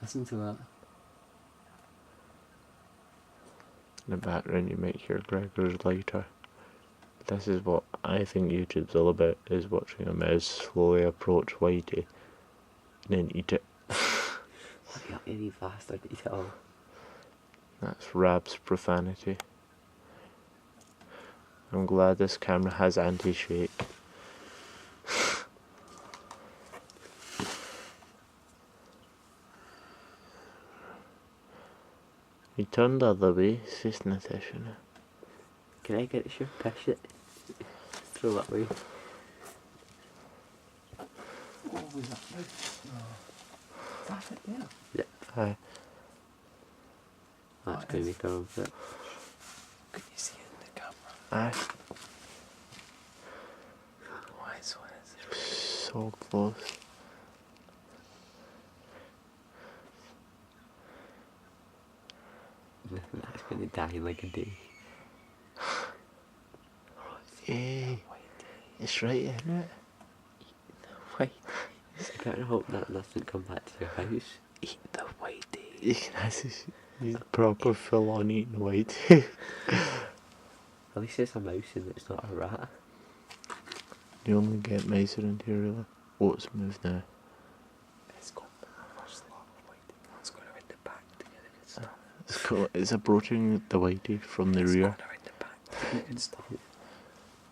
Listen to that. In the background you might hear Gregor's lighter. This is what I think YouTube's all about, is watching a mouse slowly approach Whitey and then eat it. What you any bastard, eat it all. That's Rab's profanity. I'm glad this camera has anti-shake. You turned the other way, says Natasha. Can I get your pish it? Throw that way. What was that? That's it, yeah. Yep. Aye. That's going to make her of it. Can you see it in the camera? Aye. Why is it? So close. That's going to die in like a day. Hey, it's right in it. Wait. I better hope that nothing come back to your house. Eat the whitey. You can actually see he's proper full on eating Whitey. At least it's a mouse and it's not a rat. You only get mice around here really. Oh, it's moved now. It's got first lot of whitey. It's going around the back to get the good stuff. It's approaching the Whitey from the rear. It's going around the back to get the good stuff.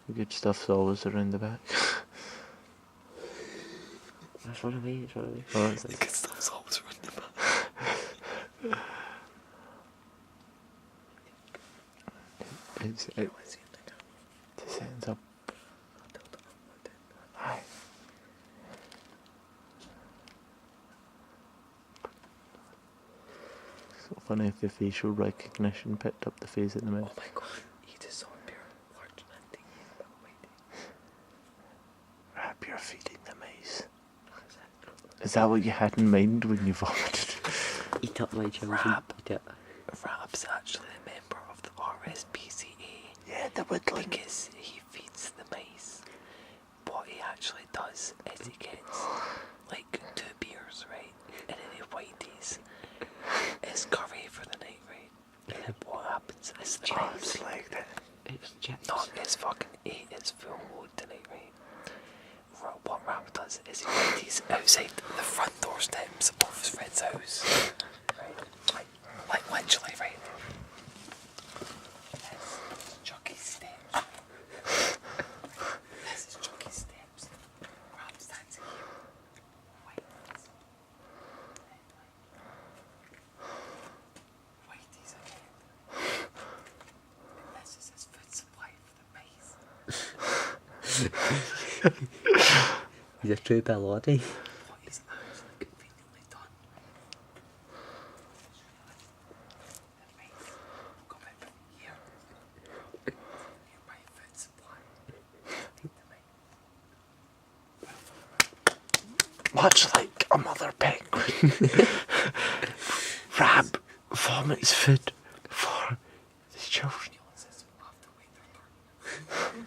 The good stuff's always around the back. Let's run away, let's run away. Oh, that's The good stuff's always around the back. it sends up. Aye. So funny if the facial recognition picked up the face of the mouse. Oh my god, eat a zombie large landing in whitey. Rab, you're feeding the mice. Is that what you had in mind when you vomited? Eat up my children. Rab. Eat it. Rab's actually a member of the RSPCA. Yeah, the woodland. Because he feeds the mice. What he actually does is he gets like 2 beers, right? And then he whiteys his curry for the night, right? And then what happens is the mice like that. It's chips. not his fucking ate his full load tonight, right? What Rab does is he whiteys outside the front doorsteps of his friend's house. Right? Like literally, right? This is Chucky's steps. This is Chucky's steps. Rab stands here. Whiteys. Whiteys again. And this is his food supply for the mice. He's a true pelody. What he's actually conveniently done. The mice come out here. Here my food supply. Feed the mice. Much like a mother penguin, Rab vomits food for the children. Says we'll have to wait their turn.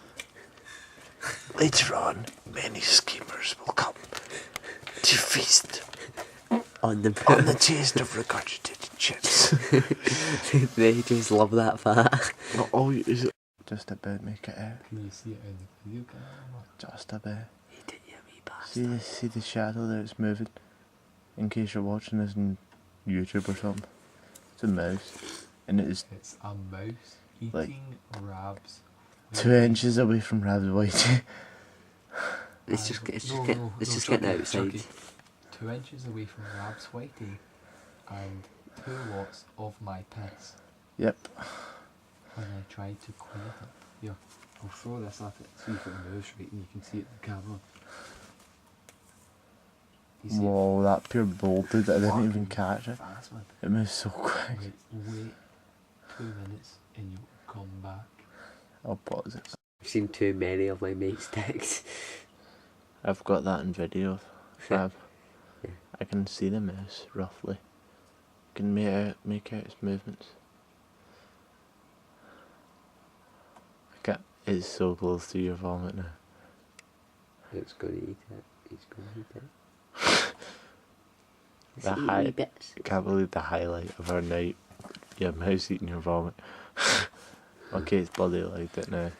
Later on, many schemers will come to feast On the on the taste of regurgitated chips. They just love that fat. Not all you is it. Just a bit, make it out. Can you see it in the video camera? Just a bit. Eat it, you wee bastard. See the shadow there, it's moving. In case you're watching this on YouTube or something. It's a mouse. And it is It's a mouse eating Like- Rabs. 2 inches away from Rab's Whitey. It's just getting outside. Chucky. 2 inches away from Rab's whitey and 2 lots of my piss Yep. when I tried to clean it. Here, I'll throw this at it, see if it moves right and you can see it in the camera. You see Whoa, that pure bolted. I didn't fucking even catch it. fast, man. It moves so quick. Wait 2 minutes and you'll come back. I'll pause it. I've seen too many of my mate's dicks. I've got that in video. Rab. Yeah. I can see the mouse roughly. Can make out its movements. It's so close to your vomit now. It's gonna eat it. He's gonna eat it. It's eating wee bits. I can't believe the highlight of our night. Your mouse eating your vomit. Okay, it's bloody like it now.